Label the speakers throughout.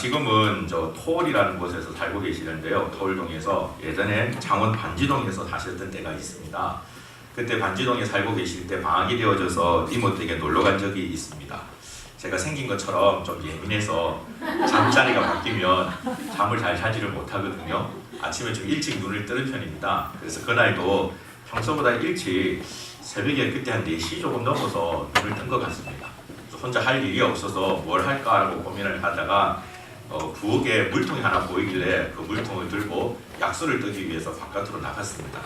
Speaker 1: 지금은 저 토올이라는 곳에서 살고 계시는데요. 토올동에서 예전에 창원 반지동에서 사셨던 때가 있습니다. 그때 반지동에 살고 계실 때 방학이 되어져서 이모 댁에 놀러 간 적이 있습니다. 제가 생긴 것처럼 좀 예민해서 잠자리가 바뀌면 잠을 잘 자지를 못하거든요. 아침에 좀 일찍 눈을 뜨는 편입니다. 그래서 그날도 평소보다 일찍 새벽에 그때 한 4시 조금 넘어서 눈을 뜬 것 같습니다. 혼자 할 일이 없어서 뭘 할까라고 고민을 하다가 부엌에 물통이 하나 보이길래 그 물통을 들고 약수를 뜨기 위해서 바깥으로 나갔습니다.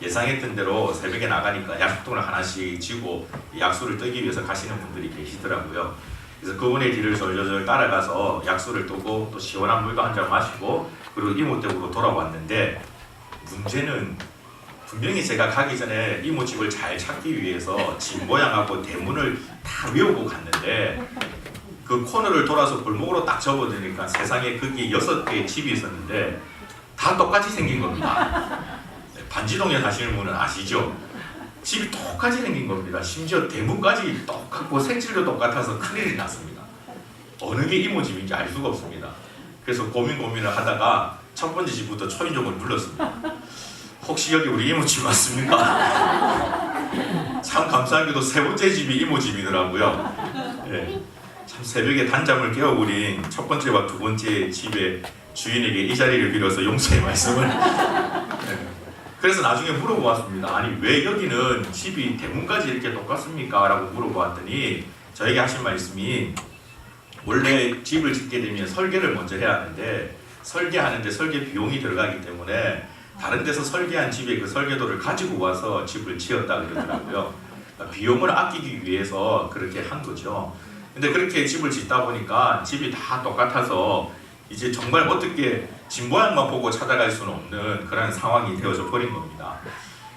Speaker 1: 예상했던 대로 새벽에 나가니까 약통을 하나씩 쥐고 약수를 뜨기 위해서 가시는 분들이 계시더라고요. 그래서 그분의 뒤를 졸졸 따라가서 약수를 뜨고 또 시원한 물도 한 잔 마시고 그리고 이모 댁으로 돌아왔는데, 문제는 분명히 제가 가기 전에 이모 집을 잘 찾기 위해서 집 모양하고 대문을 다 외우고 갔는데, 그 코너를 돌아서 골목으로 딱 접어드니까 세상에 거기 6개의 집이 있었는데 다 똑같이 생긴 겁니다. 반지동에 사시는 분은 아시죠? 집이 똑같이 생긴 겁니다. 심지어 대문까지 똑같고 색칠도 똑같아서 큰일이 났습니다. 어느 게 이모 집인지 알 수가 없습니다. 그래서 고민을 하다가 첫 번째 집부터 초인종을 눌렀습니다. 혹시 여기 우리 이모 집 맞습니까? 참 감사하게도 세 번째 집이 이모 집이더라고요. 네. 참 새벽에 단잠을 깨어버린 첫 번째와 두 번째 집의 주인에게 이 자리를 빌어서 용서의 말씀을 네. 그래서 나중에 물어보았습니다. 아니 왜 여기는 집이 대문까지 이렇게 똑같습니까? 라고 물어보았더니 저에게 하신 말씀이, 원래 집을 짓게 되면 설계를 먼저 해야 하는데 설계하는데 설계 비용이 들어가기 때문에 다른 데서 설계한 집의 그 설계도를 가지고 와서 집을 지었다 그러더라고요. 그러니까 비용을 아끼기 위해서 그렇게 한 거죠. 근데 그렇게 집을 짓다 보니까 집이 다 똑같아서 이제 정말 어떻게 집 모양만 보고 찾아갈 수는 없는 그런 상황이 되어져 버린 겁니다.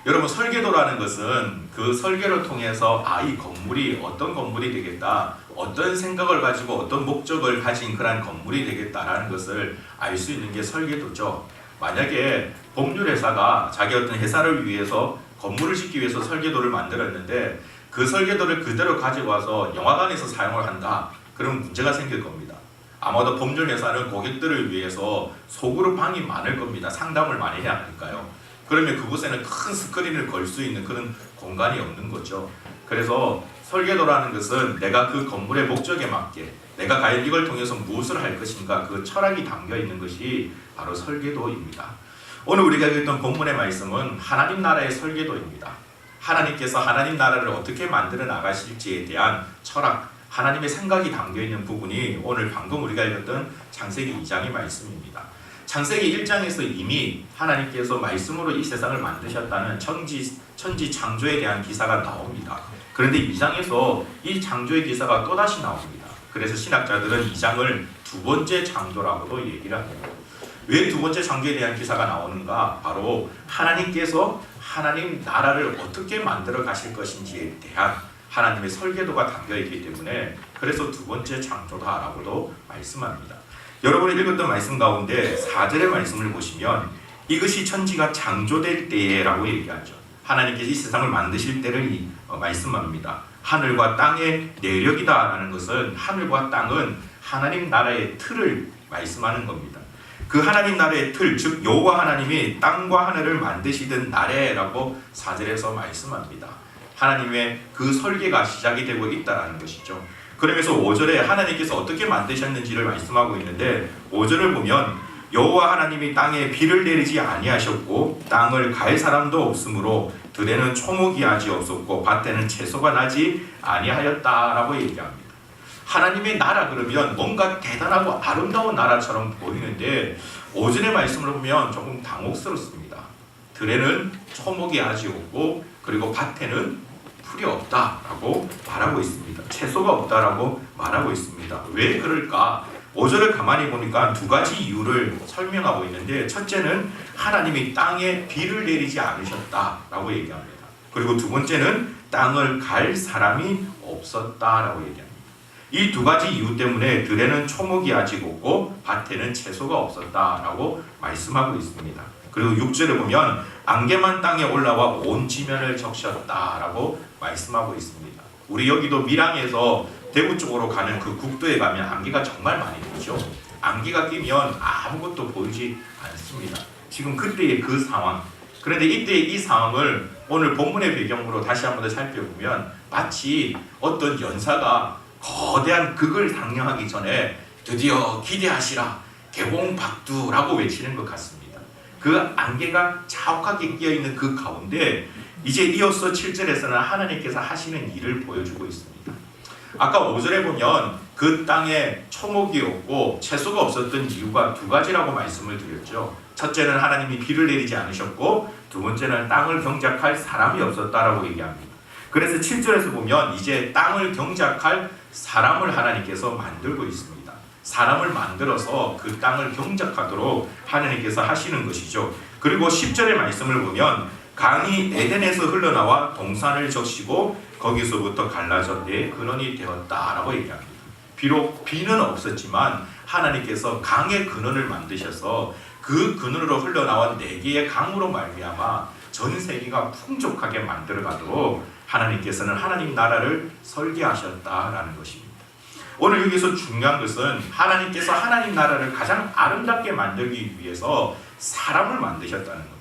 Speaker 1: 여러분, 설계도라는 것은 그 설계를 통해서 이 건물이 어떤 건물이 되겠다, 어떤 생각을 가지고 어떤 목적을 가진 그런 건물이 되겠다라는 것을 알 수 있는 게 설계도죠. 만약에 법률회사가 자기 어떤 회사를 위해서 건물을 짓기 위해서 설계도를 만들었는데 그 설계도를 그대로 가지고 와서 영화관에서 사용을 한다, 그럼 문제가 생길 겁니다. 아마도 법률회사는 고객들을 위해서 소그룹 방이 많을 겁니다. 상담을 많이 해야 하니까요. 그러면 그곳에는 큰 스크린을 걸 수 있는 그런 공간이 없는 거죠. 그래서 설계도라는 것은 내가 그 건물의 목적에 맞게 내가 과연 이걸 통해서 무엇을 할 것인가, 그 철학이 담겨 있는 것이 바로 설계도입니다. 오늘 우리가 읽었던 본문의 말씀은 하나님 나라의 설계도입니다. 하나님께서 하나님 나라를 어떻게 만들어 나가실지에 대한 철학, 하나님의 생각이 담겨있는 부분이 오늘 방금 우리가 읽었던 창세기 2장의 말씀입니다. 창세기 1장에서 이미 하나님께서 말씀으로 이 세상을 만드셨다는 천지 창조에 대한 기사가 나옵니다. 그런데 2장에서 이 창조의 기사가 또다시 나옵니다. 그래서 신학자들은 2장을 두 번째 창조라고도 얘기를 합니다. 왜 두 번째 창조에 대한 기사가 나오는가? 바로 하나님께서 하나님 나라를 어떻게 만들어 가실 것인지에 대한 하나님의 설계도가 담겨 있기 때문에 그래서 두 번째 창조다라고도 말씀합니다. 여러분이 읽었던 말씀 가운데 4절의 말씀을 보시면 이것이 천지가 창조될 때라고 얘기하죠. 하나님께서 이 세상을 만드실 때를 말씀합니다. 하늘과 땅의 내력이다라는 것은 하늘과 땅은 하나님 나라의 틀을 말씀하는 겁니다. 그 하나님 나라의 틀, 즉 여호와 하나님이 땅과 하늘을 만드시던 날에라고 4절에서 말씀합니다. 하나님의 그 설계가 시작이 되고 있다는 것이죠. 그러면서 5절에 하나님께서 어떻게 만드셨는지를 말씀하고 있는데 5절을 보면 여호와 하나님이 땅에 비를 내리지 아니하셨고 땅을 갈 사람도 없으므로 들에는 초목이 하지 없었고 밭에는 채소가 나지 아니하였다라고 얘기합니다. 하나님의 나라 그러면 뭔가 대단하고 아름다운 나라처럼 보이는데 5절의 말씀을 보면 조금 당혹스럽습니다. 들에는 초목이 하지 없고 그리고 밭에는 풀이 없다라고 말하고 있습니다. 채소가 없다라고 말하고 있습니다. 왜 그럴까? 5절을 가만히 보니까 두 가지 이유를 설명하고 있는데, 첫째는 하나님이 땅에 비를 내리지 않으셨다라고 얘기합니다. 그리고 두 번째는 땅을 갈 사람이 없었다라고 얘기합니다. 이 두 가지 이유 때문에 들에는 초목이 아직 없고 밭에는 채소가 없었다라고 말씀하고 있습니다. 그리고 6절에 보면 안개만 땅에 올라와 온 지면을 적셨다라고 말씀하고 있습니다. 우리 여기도 밀양에서 대구 쪽으로 가는 그 국도에 가면 안개가 정말 많이 들죠. 안개가 끼면 아무것도 보이지 않습니다. 지금 그때의 그 상황. 그런데 이때의 이 상황을 오늘 본문의 배경으로 다시 한번 더 살펴보면 마치 어떤 연사가 거대한 극을 상영하기 전에 드디어 기대하시라 개봉박두라고 외치는 것 같습니다. 그 안개가 자욱하게 끼어있는 그 가운데 이제 이어서 7절에서는 하나님께서 하시는 일을 보여주고 있습니다. 아까 5절에 보면 그 땅에 초목이 없고 채소가 없었던 이유가 두 가지라고 말씀을 드렸죠. 첫째는 하나님이 비를 내리지 않으셨고 두 번째는 땅을 경작할 사람이 없었다라고 얘기합니다. 그래서 7절에서 보면 이제 땅을 경작할 사람을 하나님께서 만들고 있습니다. 사람을 만들어서 그 땅을 경작하도록 하나님께서 하시는 것이죠. 그리고 10절의 말씀을 보면 강이 에덴에서 흘러나와 동산을 적시고 거기서부터 갈라져 네 근원이 되었다라고 얘기합니다. 비록 비는 없었지만 하나님께서 강의 근원을 만드셔서 그 근원으로 흘러나온 네 개의 강으로 말미암아 전 세계가 풍족하게 만들어가도록 하나님께서는 하나님 나라를 설계하셨다라는 것입니다. 오늘 여기서 중요한 것은 하나님께서 하나님 나라를 가장 아름답게 만들기 위해서 사람을 만드셨다는 겁니다.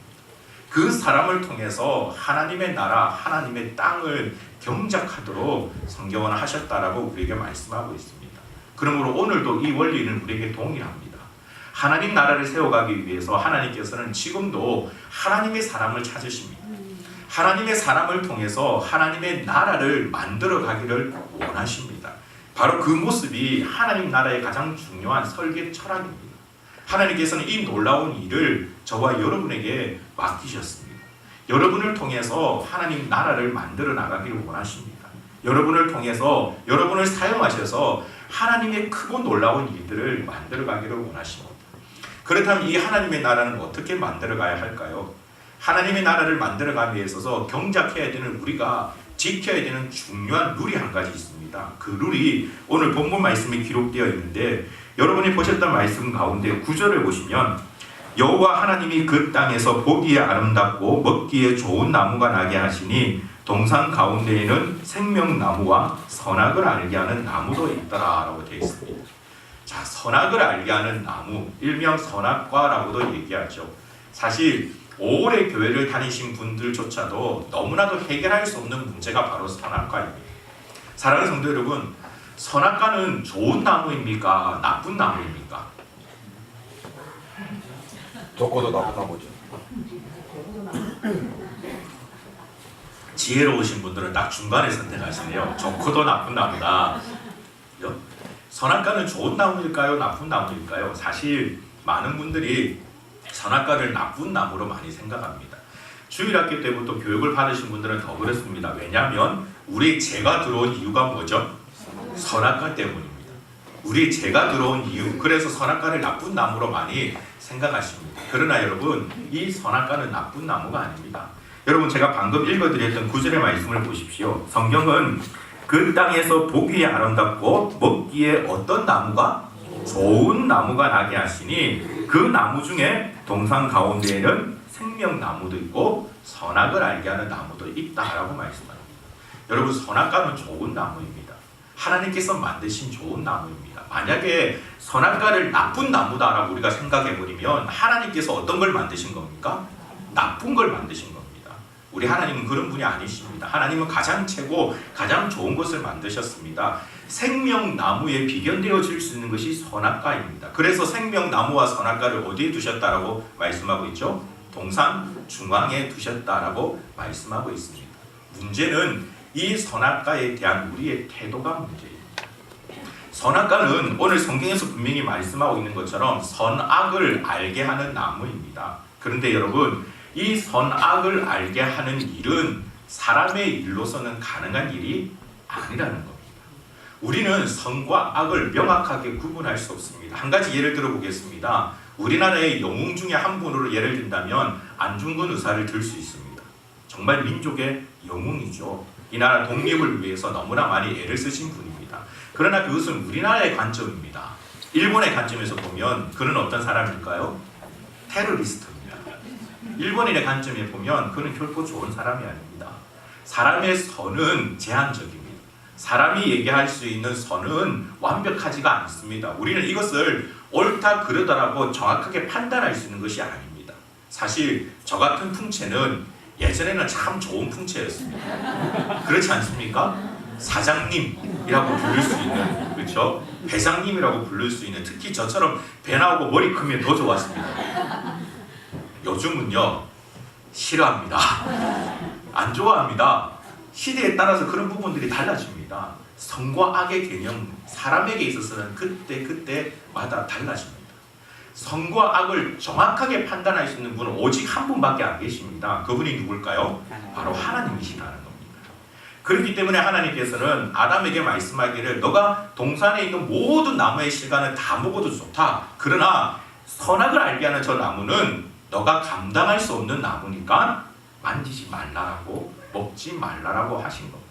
Speaker 1: 그 사람을 통해서 하나님의 나라, 하나님의 땅을 경작하도록 성경은 하셨다라고 우리에게 말씀하고 있습니다. 그러므로 오늘도 이 원리는 우리에게 동일합니다. 하나님 나라를 세워가기 위해서 하나님께서는 지금도 하나님의 사람을 찾으십니다. 하나님의 사람을 통해서 하나님의 나라를 만들어 가기를 원하십니다. 바로 그 모습이 하나님 나라의 가장 중요한 설계 철학입니다. 하나님께서는 이 놀라운 일을 저와 여러분에게 맡기셨습니다. 여러분을 통해서 하나님 나라를 만들어 나가기를 원하십니다. 여러분을 통해서 여러분을 사용하셔서 하나님의 크고 놀라운 일들을 만들어 가기를 원하십니다. 그렇다면 이 하나님의 나라는 어떻게 만들어 가야 할까요? 하나님의 나라를 만들어 가기 위해서 경작해야 되는 우리가 지켜야 되는 중요한 룰이 한 가지 있습니다. 그 룰이 오늘 본문 말씀에 기록되어 있는데 여러분이 보셨던 말씀 가운데 9절을 보시면 여호와 하나님이 그 땅에서 보기에 아름답고 먹기에 좋은 나무가 나게 하시니 동산 가운데에는 생명나무와 선악을 알게 하는 나무도 있더라라고 되어 있습니다. 자, 선악을 알게 하는 나무, 일명 선악과라고도 얘기하죠. 사실 오래 교회를 다니신 분들조차도 너무나도 해결할 수 없는 문제가 바로 선악과입니다. 사랑하는 성도 여러분, 선악과는 좋은 나무입니까? 나쁜 나무입니까?
Speaker 2: 적어도 나쁜 나무죠.
Speaker 1: 지혜로우신 분들은 딱 중간에 선택하시네요. 좋고도 나쁜 나무다. 선악과는 좋은 나무일까요? 나쁜 나무일까요? 사실 많은 분들이 선악과를 나쁜 나무로 많이 생각합니다. 주일학교 때부터 교육을 받으신 분들은 더 그렇습니다. 왜냐하면 우리 죄가 들어온 이유가 뭐죠? 선악과 때문입니다. 우리 죄가 들어온 이유, 그래서 선악과를 나쁜 나무로 많이 생각하십니다. 그러나 여러분, 이 선악과는 나쁜 나무가 아닙니다. 여러분, 제가 방금 읽어드렸던 9절의 말씀을 보십시오. 성경은 그 땅에서 보기에 아름답고 먹기에 어떤 나무가? 좋은 나무가 나게 하시니 그 나무 중에 동산 가운데에는 생명나무도 있고 선악을 알게 하는 나무도 있다라고 말씀합니다. 여러분, 선악과는 좋은 나무입니다. 하나님께서 만드신 좋은 나무입니다. 만약에 선악과를 나쁜 나무다라고 우리가 생각해버리면 하나님께서 어떤 걸 만드신 겁니까? 나쁜 걸 만드신 겁니다. 우리 하나님은 그런 분이 아니십니다. 하나님은 가장 최고, 가장 좋은 것을 만드셨습니다. 생명나무에 비견되어질 수 있는 것이 선악과입니다. 그래서 생명나무와 선악과를 어디에 두셨다라고 말씀하고 있죠? 동산 중앙에 두셨다라고 말씀하고 있습니다. 문제는 이 선악과에 대한 우리의 태도가 문제입니다. 선악과는 오늘 성경에서 분명히 말씀하고 있는 것처럼 선악을 알게 하는 나무입니다. 그런데 여러분, 이 선악을 알게 하는 일은 사람의 일로서는 가능한 일이 아니라는 겁니다. 우리는 선과 악을 명확하게 구분할 수 없습니다. 한 가지 예를 들어 보겠습니다. 우리나라의 영웅 중에 한 분으로 예를 든다면 안중근 의사를 들 수 있습니다. 정말 민족의 영웅이죠. 이 나라 독립을 위해서 너무나 많이 애를 쓰신 분입니다. 그러나 그것은 우리나라의 관점입니다. 일본의 관점에서 보면 그는 어떤 사람일까요? 테러리스트입니다. 일본인의 관점에 보면 그는 결코 좋은 사람이 아닙니다. 사람의 선은 제한적입니다. 사람이 얘기할 수 있는 선은 완벽하지가 않습니다. 우리는 이것을 옳다 그르다라고 정확하게 판단할 수 있는 것이 아닙니다. 사실 저 같은 풍채는 예전에는 참 좋은 풍채였습니다. 그렇지 않습니까? 사장님이라고 부를 수 있는, 그렇죠? 회장님이라고 부를 수 있는, 특히 저처럼 배 나오고 머리 크면 더 좋았습니다. 요즘은요, 싫어합니다. 안 좋아합니다. 시대에 따라서 그런 부분들이 달라집니다. 선과 악의 개념, 사람에게 있어서는 그때마다 달라집니다. 선과 악을 정확하게 판단할 수 있는 분은 오직 한 분밖에 안 계십니다. 그분이 누굴까요? 바로 하나님이시라는 겁니다. 그렇기 때문에 하나님께서는 아담에게 말씀하기를 너가 동산에 있는 모든 나무의 실과는 다 먹어도 좋다. 그러나 선악을 알게 하는 저 나무는 너가 감당할 수 없는 나무니까 만지지 말라라고, 먹지 말라라고 하신 겁니다.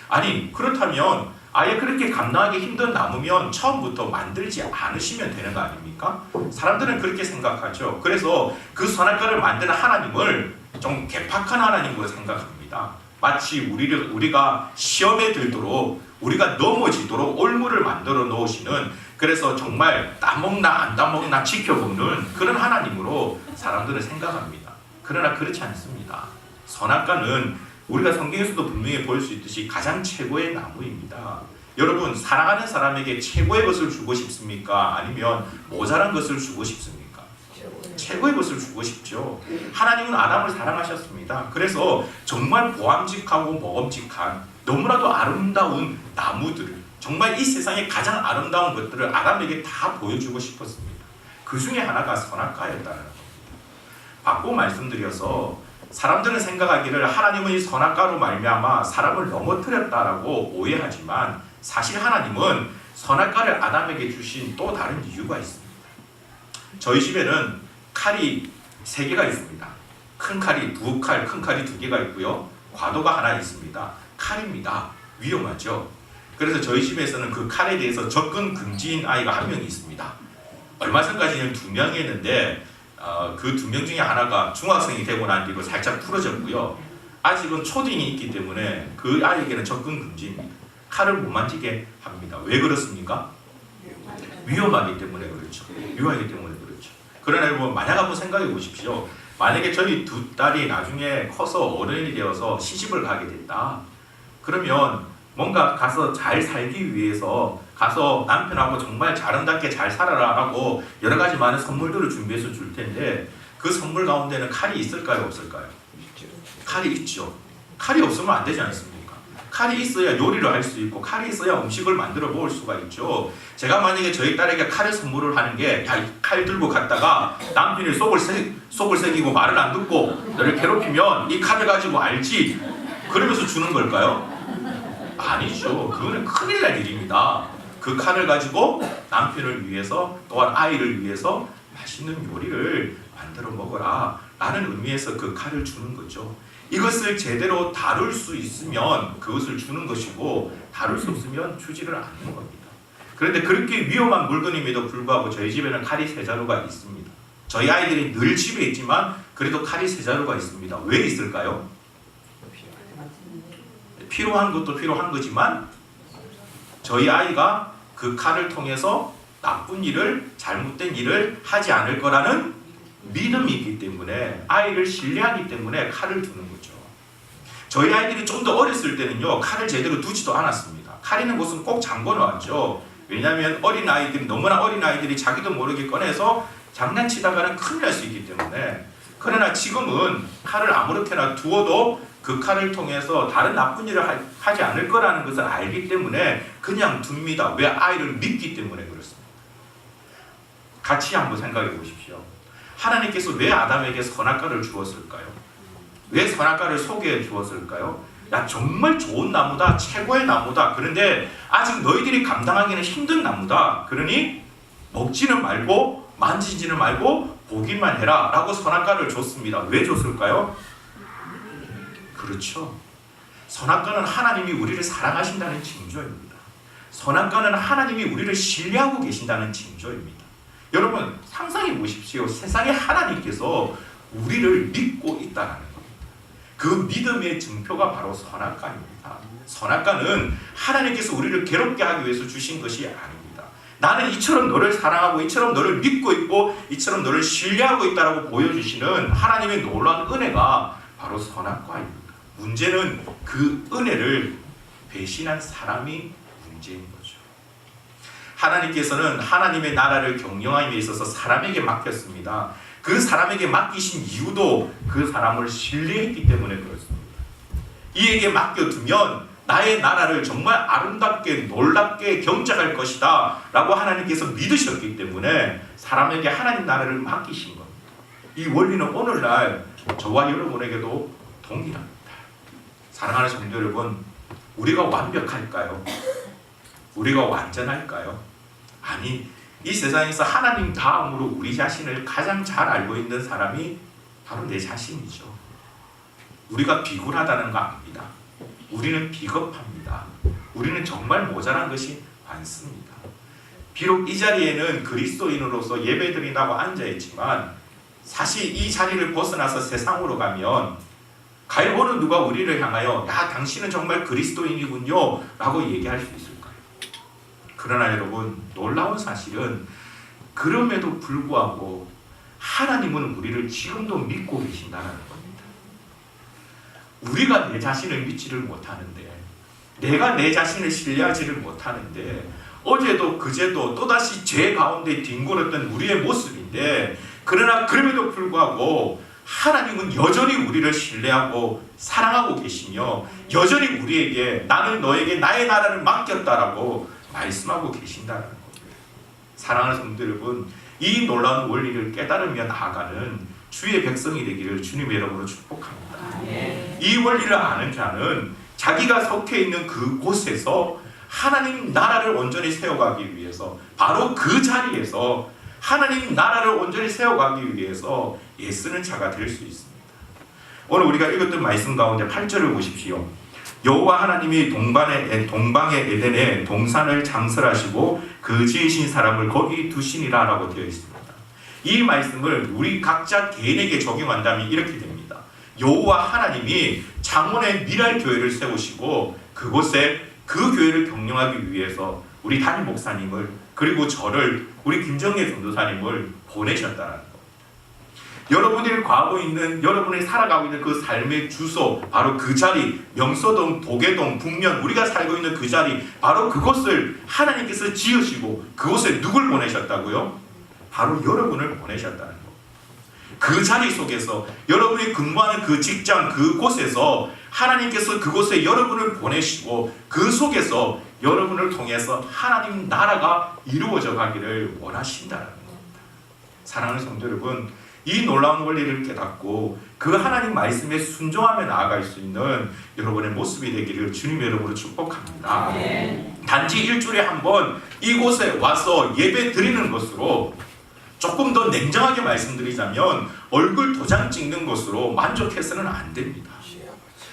Speaker 1: 아니, 그렇다면 아예 그렇게 감당하기 힘든 나무면 처음부터 만들지 않으시면 되는 거 아닙니까? 사람들은 그렇게 생각하죠. 그래서 그 선악과를 만드는 하나님을 좀 개팍한 하나님으로 생각합니다. 마치 우리가 시험에 들도록, 우리가 넘어지도록 올무를 만들어 놓으시는, 그래서 정말 따먹나 안 따먹나 지켜보는 그런 하나님으로 사람들은 생각합니다. 그러나 그렇지 않습니다. 선악과는 우리가 성경에서도 분명히 볼 수 있듯이 가장 최고의 나무입니다. 여러분, 사랑하는 사람에게 최고의 것을 주고 싶습니까? 아니면 모자란 것을 주고 싶습니까? 최고의 것을 주고 싶죠. 하나님은 아담을 사랑하셨습니다. 그래서 정말 보암직하고 먹음직한 너무나도 아름다운 나무들을, 정말 이 세상에 가장 아름다운 것들을 아담에게 다 보여주고 싶었습니다. 그 중에 하나가 선악과였다는 겁니다. 바꾸고 말씀드려서 사람들은 생각하기를 하나님은 이 선악과로 말미암아 사람을 넘어뜨렸다라고 오해하지만, 사실 하나님은 선악과를 아담에게 주신 또 다른 이유가 있습니다. 저희 집에는 칼이 3개가 있습니다. 큰 칼이 2칼, 큰 칼이 2개가 있고요. 과도가 하나 있습니다. 칼입니다. 위험하죠. 그래서 저희 집에서는 그 칼에 대해서 접근 금지인 아이가 1명이 있습니다. 얼마 전까지는 2명이었는데 그 2명 중에 하나가 중학생이 되고 난 뒤로 살짝 풀어졌고요. 아직은 초딩이 있기 때문에 그 아이에게는 접근 금지입니다. 칼을 못 만지게 합니다. 왜 그렇습니까? 위험하기 때문에 그렇죠. 위험하기 때문에 그렇죠. 그러나 여러분, 만약 한번 생각해 보십시오. 만약에 저희 2 딸이 나중에 커서 어른이 되어서 시집을 가게 됐다. 그러면 뭔가 가서 잘 살기 위해서 가서 남편하고 정말 아름답게 잘 살아라 하고 여러 가지 많은 선물들을 준비해서 줄 텐데, 그 선물 가운데는 칼이 있을까요? 없을까요? 칼이 있죠. 칼이 없으면 안 되지 않습니까? 칼이 있어야 요리를 할 수 있고, 칼이 있어야 음식을 만들어 먹을 수가 있죠. 제가 만약에 저희 딸에게 칼을 선물을 하는 게, 야, 칼 들고 갔다가 남편이 속을 새기고 말을 안 듣고 너를 괴롭히면 이 칼을 가지고 알지, 그러면서 주는 걸까요? 아니죠. 그거는 큰일 날 일입니다. 그 칼을 가지고 남편을 위해서, 또한 아이를 위해서 맛있는 요리를 만들어 먹어라 라는 의미에서 그 칼을 주는 거죠. 이것을 제대로 다룰 수 있으면 그것을 주는 것이고, 다룰 수 없으면 주지를 않는 겁니다. 그런데 그렇게 위험한 물건임에도 불구하고 저희 집에는 칼이 3자루가 있습니다. 저희 아이들이 늘 집에 있지만 그래도 칼이 3자루가 있습니다. 왜 있을까요? 필요한 것도 필요한 거지만 저희 아이가 그 칼을 통해서 나쁜 일을, 잘못된 일을 하지 않을 거라는 믿음이 있기 때문에, 아이를 신뢰하기 때문에 칼을 두는 거죠. 저희 아이들이 좀 더 어렸을 때는요, 칼을 제대로 두지도 않았습니다. 칼 있는 곳은 꼭 잠궈 놨죠. 왜냐하면 어린아이들이, 너무나 어린아이들이 자기도 모르게 꺼내서 장난치다가는 큰일 날 수 있기 때문에. 그러나 지금은 칼을 아무렇게나 두어도 그 칼을 통해서 다른 나쁜 일을 하지 않을 거라는 것을 알기 때문에 그냥 둡니다. 왜? 아이를 믿기 때문에 그렇습니다. 같이 한번 생각해 보십시오. 하나님께서 왜 아담에게 선악과를 주었을까요? 왜 선악과를 소개해 주었을까요? 야, 정말 좋은 나무다, 최고의 나무다. 그런데 아직 너희들이 감당하기는 힘든 나무다. 그러니 먹지는 말고 만지지는 말고 보기만 해라 라고 선악과를 줬습니다. 왜 줬을까요? 그렇죠. 선악과는 하나님이 우리를 사랑하신다는 징조입니다. 선악과는 하나님이 우리를 신뢰하고 계신다는 징조입니다. 여러분, 상상해 보십시오. 세상에 하나님께서 우리를 믿고 있다는 겁니다. 그 믿음의 증표가 바로 선악과입니다. 선악과는 하나님께서 우리를 괴롭게 하기 위해서 주신 것이 아닙니다. 나는 이처럼 너를 사랑하고 이처럼 너를 믿고 있고 이처럼 너를 신뢰하고 있다라고 보여주시는 하나님의 놀라운 은혜가 바로 선악과입니다. 문제는 그 은혜를 배신한 사람이 문제인 거죠. 하나님께서는 하나님의 나라를 경영함에 있어서 사람에게 맡겼습니다. 그 사람에게 맡기신 이유도 그 사람을 신뢰했기 때문에 그렇습니다. 이에게 맡겨두면 나의 나라를 정말 아름답게 놀랍게 경작할 것이다 라고 하나님께서 믿으셨기 때문에 사람에게 하나님 나라를 맡기신 겁니다. 이 원리는 오늘날 저와 여러분에게도 동일합니다. 사랑하는 성도 여러분, 우리가 완벽할까요? 우리가 완전할까요? 아니, 이 세상에서 하나님 다음으로 우리 자신을 가장 잘 알고 있는 사람이 바로 내 자신이죠. 우리가 비굴하다는 거 압니다. 우리는 비겁합니다. 우리는 정말 모자란 것이 많습니다. 비록 이 자리에는 그리스도인으로서 예배드린다고 앉아있지만 사실 이 자리를 벗어나서 세상으로 가면 과연 어느 누가 우리를 향하여 야 당신은 정말 그리스도인이군요 라고 얘기할 수 있을까요? 그러나 여러분, 놀라운 사실은 그럼에도 불구하고 하나님은 우리를 지금도 믿고 계신다는 겁니다. 우리가 내 자신을 믿지를 못하는데, 내가 내 자신을 신뢰하지를 못하는데, 어제도 그제도 또다시 죄 가운데 뒹굴었던 우리의 모습인데, 그러나 그럼에도 불구하고 하나님은 여전히 우리를 신뢰하고 사랑하고 계시며 여전히 우리에게 나는 너에게 나의 나라를 맡겼다라고 말씀하고 계신다는 겁니다. 사랑하는 성도 여러분, 이 놀라운 원리를 깨달으며 나아가는 주의 백성이 되기를 주님의 이름으로 축복합니다. 이 원리를 아는 자는 자기가 속해 있는 그곳에서 하나님 나라를 온전히 세워가기 위해서 바로 그 자리에서 하나님 나라를 온전히 세워가기 위해서 애쓰는 자가 될 수 있습니다. 오늘 우리가 읽었던 말씀 가운데 8절을 보십시오. 여호와 하나님이 동방의 에덴에 동산을 창설하시고 그 지으신 사람을 거기 두시니라 라고 되어 있습니다. 이 말씀을 우리 각자 개인에게 적용한다면 이렇게 됩니다. 여호와 하나님이 창원의 미랄교회를 세우시고 그곳에 그 교회를 경영하기 위해서 우리 담임 목사님을 그리고 저를 우리 김정혜 전도사님을 보내셨다는 겁니다. 여러분이 과하고 있는 여러분이 살아가고 있는 그 삶의 주소 바로 그 자리 명서동 도계동 북면 우리가 살고 있는 그 자리 바로 그곳을 하나님께서 지으시고 그곳에 누굴 보내셨다고요? 바로 여러분을 보내셨다는 겁니다. 그 자리 속에서 여러분이 근무하는 그 직장 그곳에서 하나님께서 그곳에 여러분을 보내시고 그 속에서 여러분을 통해서 하나님 나라가 이루어져 가기를 원하신다는 겁니다. 사랑하는 성도 여러분, 이 놀라운 원리를 깨닫고 그 하나님 말씀에 순종하며 나아갈 수 있는 여러분의 모습이 되기를 주님의 이름으로 축복합니다. 단지 일주일에 한 번 이곳에 와서 예배 드리는 것으로 조금 더 냉정하게 말씀드리자면 얼굴 도장 찍는 것으로 만족해서는 안 됩니다.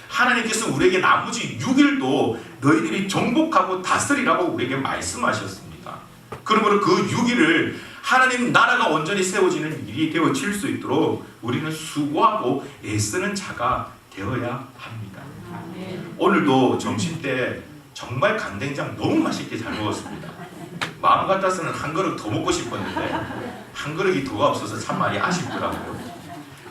Speaker 1: 하나님께서 우리에게 나머지 6일도 너희들이 정복하고 다스리라고 우리에게 말씀하셨습니다. 그러므로 그 6일을 하나님 나라가 온전히 세워지는 일이 되어질 수 있도록 우리는 수고하고 애쓰는 자가 되어야 합니다. 오늘도 점심때 정말 간된장 너무 맛있게 잘 먹었습니다. 마음 같아서는 한 그릇 더 먹고 싶었는데 한 그릇이 더 없어서 참 많이 아쉽더라고요.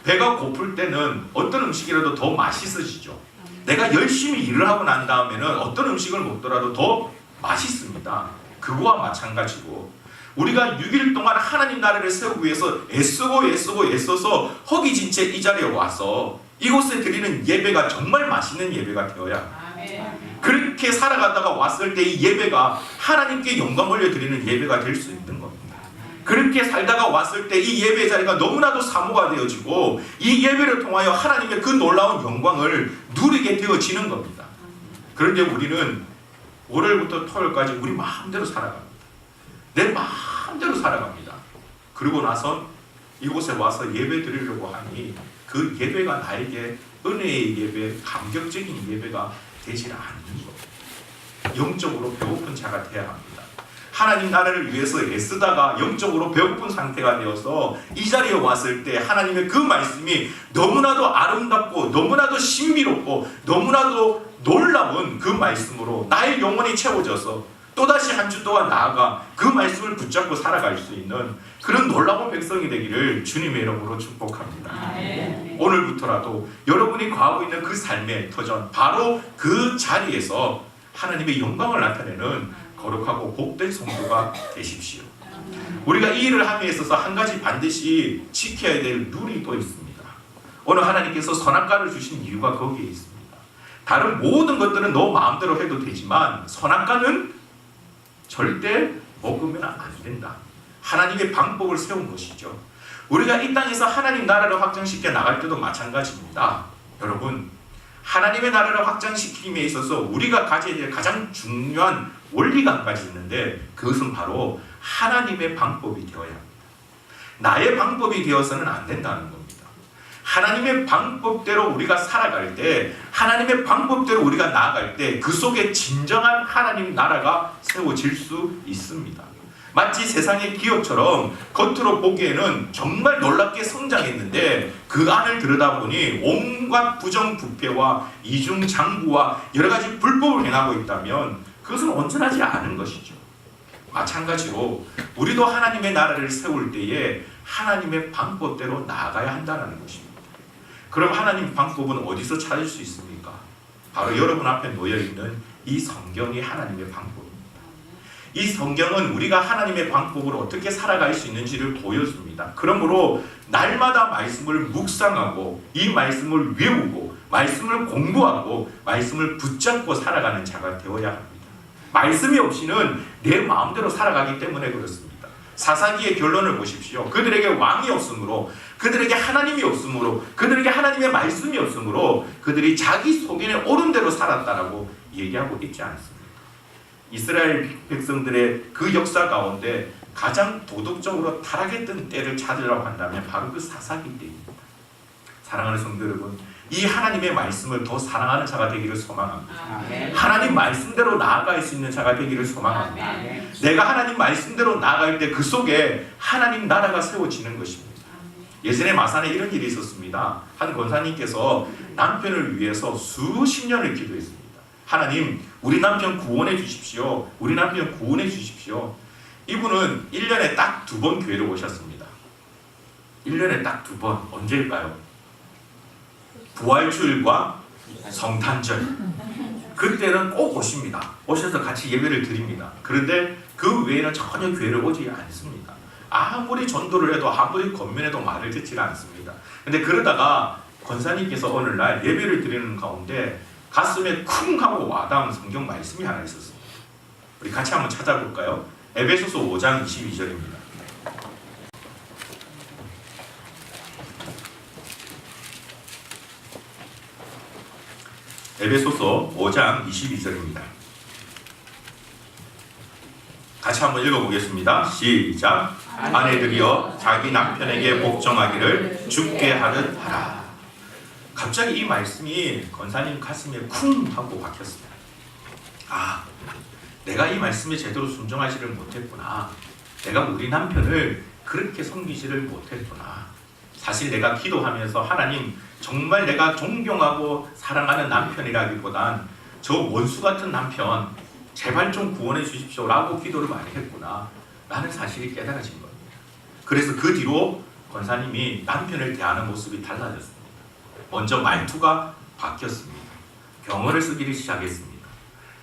Speaker 1: 배가 고플 때는 어떤 음식이라도 더 맛있어지죠. 내가 열심히 일을 하고 난 다음에는 어떤 음식을 먹더라도 더 맛있습니다. 그거와 마찬가지고 우리가 6일 동안 하나님 나라를 세우기 위해서 애써서 허기진 채 이 자리에 와서 이곳에 드리는 예배가 정말 맛있는 예배가 되어야 합니다. 그렇게 살아가다가 왔을 때 이 예배가 하나님께 영광 올려드리는 예배가 될 수 있는 겁니다. 그렇게 살다가 왔을 때 이 예배 자리가 너무나도 사모가 되어지고 이 예배를 통하여 하나님의 그 놀라운 영광을 누리게 되어지는 겁니다. 그런데 우리는 월요일부터 토요일까지 우리 마음대로 살아갑니다. 내 마음대로 살아갑니다. 그리고 나서 이곳에 와서 예배 드리려고 하니 그 예배가 나에게 은혜의 예배, 감격적인 예배가 되지 않는 겁니다. 영적으로 배고픈 자가 되어야 합니다. 하나님 나라를 위해서 애쓰다가 영적으로 배고픈 상태가 되어서 이 자리에 왔을 때 하나님의 그 말씀이 너무나도 아름답고 너무나도 신비롭고 너무나도 놀라운 그 말씀으로 나의 영혼이 채워져서 또다시 한 주 동안 나아가 그 말씀을 붙잡고 살아갈 수 있는 그런 놀라운 백성이 되기를 주님의 이름으로 축복합니다. 오늘부터라도 여러분이 거하고 있는 그 삶의 터전, 바로 그 자리에서 하나님의 영광을 나타내는 거룩하고 복된 성도가 되십시오. 우리가 이 일을 함에 있어서 한 가지 반드시 지켜야 될 룰이 또 있습니다. 오늘 하나님께서 선악과를 주신 이유가 거기에 있습니다. 다른 모든 것들은 너 마음대로 해도 되지만 선악과는 절대 먹으면 안 된다. 하나님의 방법을 세운 것이죠. 우리가 이 땅에서 하나님 나라를 확장시켜 나갈 때도 마찬가지입니다. 여러분, 하나님의 나라를 확장시킴에 있어서 우리가 가져야 될 가장 중요한 원리가 한 가지 있는데 그것은 바로 하나님의 방법이 되어야 합니다. 나의 방법이 되어서는 안 된다는 겁니다. 하나님의 방법대로 우리가 살아갈 때, 하나님의 방법대로 우리가 나아갈 때 그 속에 진정한 하나님 나라가 세워질 수 있습니다. 마치 세상의 기업처럼 겉으로 보기에는 정말 놀랍게 성장했는데 그 안을 들여다보니 온갖 부정부패와 이중장부와 여러 가지 불법을 행하고 있다면 그것은 온전하지 않은 것이죠. 마찬가지로 우리도 하나님의 나라를 세울 때에 하나님의 방법대로 나아가야 한다는 것입니다. 그럼 하나님 방법은 어디서 찾을 수 있습니까? 바로 여러분 앞에 놓여있는 이 성경이 하나님의 방법입니다. 이 성경은 우리가 하나님의 방법으로 어떻게 살아갈 수 있는지를 보여줍니다. 그러므로 날마다 말씀을 묵상하고 이 말씀을 외우고 말씀을 공부하고 말씀을 붙잡고 살아가는 자가 되어야 합니다. 말씀이 없이는 내 마음대로 살아가기 때문에 그렇습니다. 사사기의 결론을 보십시오. 그들에게 왕이 없으므로, 그들에게 하나님이 없으므로, 그들에게 하나님의 말씀이 없으므로 그들이 자기 속에는 옳은 대로 살았다라고 얘기하고 있지 않습니다. 이스라엘 백성들의 그 역사 가운데 가장 도덕적으로 타락했던 때를 찾으라고 한다면 바로 그 사사기 때입니다. 사랑하는 성도 여러분, 이 하나님의 말씀을 더 사랑하는 자가 되기를 소망합니다. 하나님 말씀대로 나아갈 수 있는 자가 되기를 소망합니다. 내가 하나님 말씀대로 나아갈 때 그 속에 하나님 나라가 세워지는 것입니다. 예전에 마산에 이런 일이 있었습니다. 한 권사님께서 남편을 위해서 수십 년을 기도했습니다. 하나님, 우리 남편 구원해 주십시오. 우리 남편 구원해 주십시오. 이분은 1년에 딱 2번 교회를 오셨습니다. 1년에 딱 2번. 언제일까요? 부활주일과 성탄절. 그때는 꼭 오십니다. 오셔서 같이 예배를 드립니다. 그런데 그 외에는 전혀 교회를 오지 않습니다. 아무리 전도를 해도 아무리 권면해도 말을 듣지 않습니다. 근데 그러다가 권사님께서 어느 날 예배를 드리는 가운데 가슴에 쿵 하고 와닿은 성경 말씀이 하나 있었습니다. 우리 같이 한번 찾아볼까요? 에베소서 5장 22절입니다. 에베소서 5장 22절입니다. 같이 한번 읽어보겠습니다. 시작. 아내들이여 자기 남편에게 복종하기를 주께 하듯 하라. 갑자기 이 말씀이 권사님 가슴에 쿵 하고 박혔습니다. 아, 내가 이 말씀에 제대로 순종하지를 못했구나. 내가 우리 남편을 그렇게 섬기지를 못했구나. 사실 내가 기도하면서 하나님, 정말 내가 존경하고 사랑하는 남편이라기보단 저 원수 같은 남편 제발 좀 구원해 주십시오 라고 기도를 많이 했구나 라는 사실이 깨달아진 겁니다. 그래서 그 뒤로 권사님이 남편을 대하는 모습이 달라졌습니다. 먼저 말투가 바뀌었습니다. 경어를 쓰기를 시작했습니다.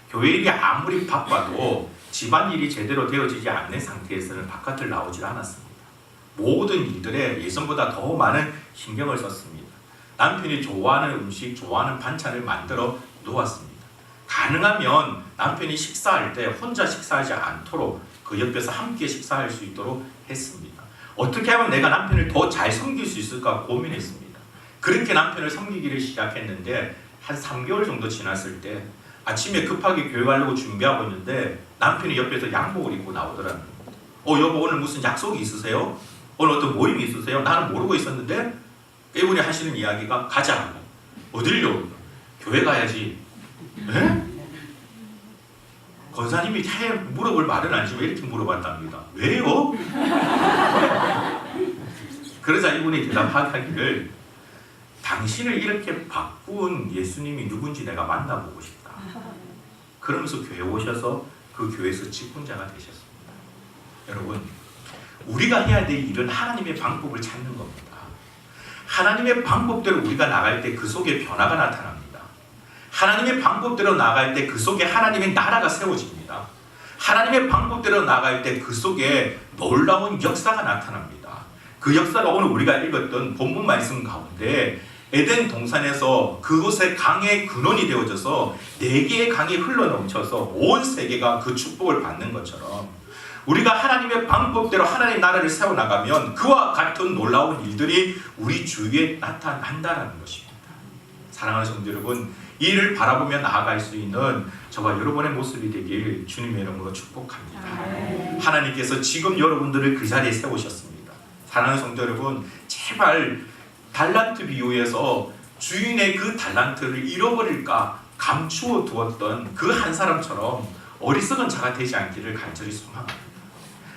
Speaker 1: 교회 일이 아무리 바빠도 집안일이 제대로 되어지지 않는 상태에서는 바깥을 나오질 않았습니다. 모든 일들에 예전보다 더 많은 신경을 썼습니다. 남편이 좋아하는 음식, 좋아하는 반찬을 만들어 놓았습니다. 가능하면 남편이 식사할 때 혼자 식사하지 않도록 그 옆에서 함께 식사할 수 있도록 했습니다. 어떻게 하면 내가 남편을 더 잘 섬길 수 있을까 고민했습니다. 그렇게 남편을 섬기기를 시작했는데 한 3개월 정도 지났을 때 아침에 급하게 교회 가려고 준비하고 있는데 남편이 옆에서 양복을 입고 나오더라고요. 여보 오늘 무슨 약속이 있으세요? 오늘 어떤 모임이 있으세요? 나는 모르고 있었는데 이분이 하시는 이야기가 가자고. 어딜요? 교회 가야지. 에? 권사님이 물어볼 말은 아니지만 이렇게 물어봤답니다. 왜요? 그러자 이분이 대답하기를 당신을 이렇게 바꾼 예수님이 누군지 내가 만나보고 싶다. 그러면서 교회 오셔서 그 교회에서 직분자가 되셨습니다. 여러분, 우리가 해야 될 일은 하나님의 방법을 찾는 겁니다. 하나님의 방법대로 우리가 나갈 때 그 속에 변화가 나타납니다. 하나님의 방법대로 나갈 때 그 속에 하나님의 나라가 세워집니다. 하나님의 방법대로 나갈 때 그 속에 놀라운 역사가 나타납니다. 그 역사가 오늘 우리가 읽었던 본문 말씀 가운데 에덴 동산에서 그곳에 강의 근원이 되어져서 4개의 강이 흘러넘쳐서 온 세계가 그 축복을 받는 것처럼 우리가 하나님의 방법대로 하나님의 나라를 세워나가면 그와 같은 놀라운 일들이 우리 주위에 나타난다는 것입니다. 사랑하는 성도 여러분, 이 일을 바라보며 나아갈 수 있는 저와 여러분의 모습이 되길 주님의 이름으로 축복합니다. 하나님께서 지금 여러분들을 그 자리에 세우셨습니다. 사랑하는 성도 여러분, 제발 달란트 비유에서 주인의 그 달란트를 잃어버릴까 감추어 두었던 그 한 사람처럼 어리석은 자가 되지 않기를 간절히 소망합니다.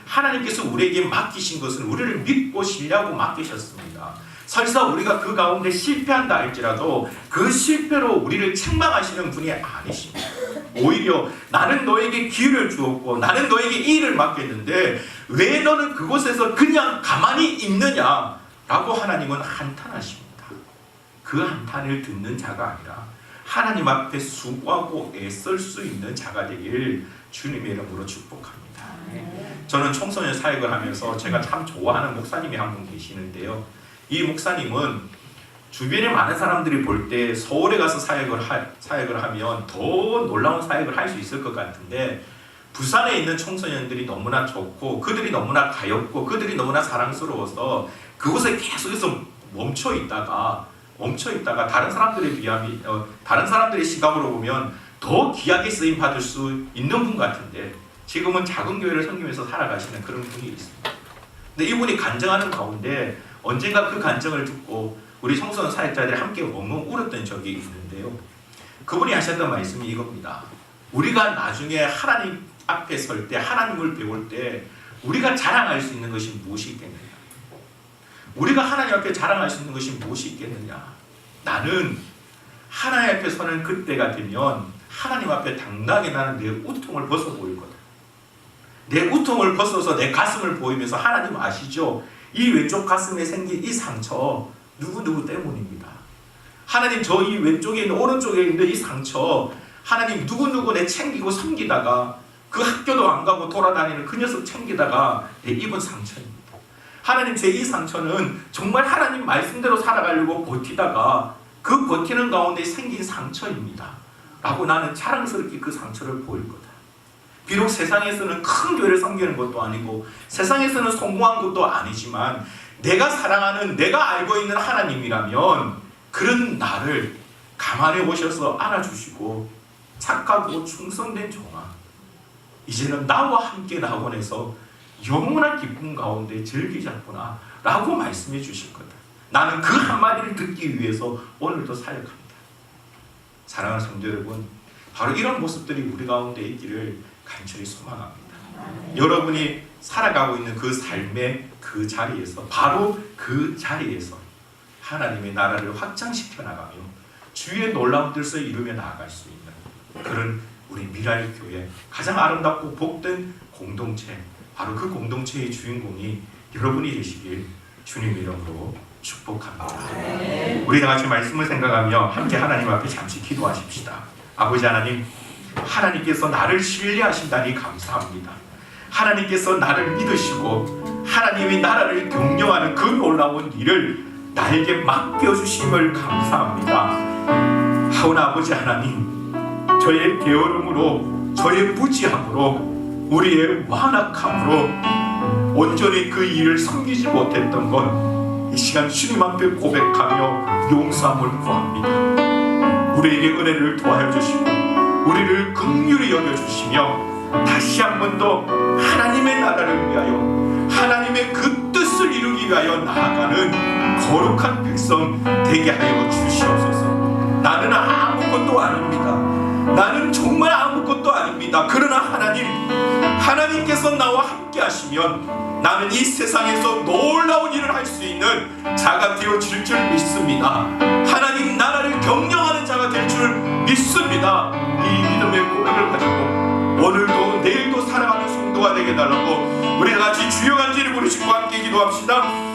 Speaker 1: 하나님께서 우리에게 맡기신 것은 우리를 믿고 신뢰하고 맡기셨습니다. 설사 우리가 그 가운데 실패한다 할지라도 그 실패로 우리를 책망하시는 분이 아니십니다. 오히려 나는 너에게 기회를 주었고 나는 너에게 이 일을 맡겼는데 왜 너는 그곳에서 그냥 가만히 있느냐 라고 하나님은 한탄하십니다. 그 한탄을 듣는 자가 아니라 하나님 앞에 수고하고 애쓸 수 있는 자가 되길 주님의 이름으로 축복합니다. 저는 청소년 사역을 하면서 제가 참 좋아하는 목사님이 한 분 계시는데요. 이 목사님은 주변에 많은 사람들이 볼 때 서울에 가서 사역을 하면 더 놀라운 사역을 할 수 있을 것 같은데 부산에 있는 청소년들이 너무나 좋고 그들이 너무나 가엽고 그들이 너무나 사랑스러워서 그곳에 계속해서 멈춰 있다가 다른 사람들에 비하면 다른 사람들의 시각으로 보면 더 귀하게 쓰임 받을 수 있는 분 같은데 지금은 작은 교회를 섬기면서 살아가시는 그런 분이 있습니다. 근데 이분이 간증하는 가운데 언젠가 그 간증을 듣고 우리 청소년 사역자들이 함께 엉엉 울었던 적이 있는데요. 그분이 하셨던 말씀이 이겁니다. 우리가 나중에 하나님 앞에 설 때 하나님을 배울 때 우리가 자랑할 수 있는 것이 무엇이 있겠느냐? 우리가 하나님 앞에 자랑할 수 있는 것이 무엇이 있겠느냐? 나는 하나님 앞에 서는 그때가 되면 하나님 앞에 당당하게 나는 내 우통을 벗어 보일 거다. 내 우통을 벗어서 내 가슴을 보이면서 하나님 아시죠? 이 왼쪽 가슴에 생긴 이 상처 누구누구 때문입니다. 하나님 저 이 왼쪽에 있는 오른쪽에 있는 이 상처 하나님 누구누구 내 챙기고 섬기다가 그 학교도 안 가고 돌아다니는 그 녀석 챙기다가 내 입은 상처입니다. 하나님 제 이 상처는 정말 하나님 말씀대로 살아가려고 버티다가 그 버티는 가운데 생긴 상처입니다. 라고 나는 자랑스럽게 그 상처를 보일 거다. 비록 세상에서는 큰 교회를 섬기는 것도 아니고 세상에서는 성공한 것도 아니지만 내가 사랑하는 내가 알고 있는 하나님이라면 그런 나를 가만히 오셔서 알아주시고 착하고 충성된 종아 이제는 나와 함께 낙원에서 영원한 기쁨 가운데 즐기자꾸나 라고 말씀해 주실 거다. 나는 그 한마디를 듣기 위해서 오늘도 사역합니다. 사랑하는 성도 여러분, 바로 이런 모습들이 우리 가운데 있기를 간절히 소망합니다. 여러분이 살아가고 있는 그 삶의 그 자리에서 바로 그 자리에서 하나님의 나라를 확장시켜 나가며 주의 놀라운 뜻을 이루며 나아갈 수 있는 그런 우리 미라의 교회 가장 아름답고 복된 공동체 바로 그 공동체의 주인공이 여러분이 되시길 주님 이름으로 축복합니다. 우리 다 같이 말씀을 생각하며 함께 하나님 앞에 잠시 기도하십시다. 아버지 하나님, 하나님께서 나를 신뢰하신다니 감사합니다. 하나님께서 나를 믿으시고 하나님의 나라를 경영하는 그 놀라운 일을 나에게 맡겨주심을 감사합니다. 하오나 아버지 하나님, 저의 게으름으로 저의 무지함으로 우리의 완악함으로 온전히 그 일을 섬기지 못했던 것 이 시간 주님 앞에 고백하며 용서함을 구합니다. 우리에게 은혜를 더하여 주시고 우리를 긍휼히 여겨주시며 다시 한 번 더 하나님의 나라를 위하여 하나님의 그 뜻을 이루기 위하여 나아가는 거룩한 백성 되게 하여 주시옵소서. 나는 아무것도 아닙니다. 나는 정말 아무것도 아닙니다. 그러나 하나님께서 나와 함께 하시면 나는 이 세상에서 놀라운 일을 할 수 있는 자가 되어질 줄 믿습니다. 하나님 나라를 경영하는 자가 될 줄 믿습니다. 이 믿음의 고백을 가지고 오늘도 내일도 살아가는 성도가 되게 해달라고 우리 다 같이 주여 간절히 부르시고 함께 기도합시다.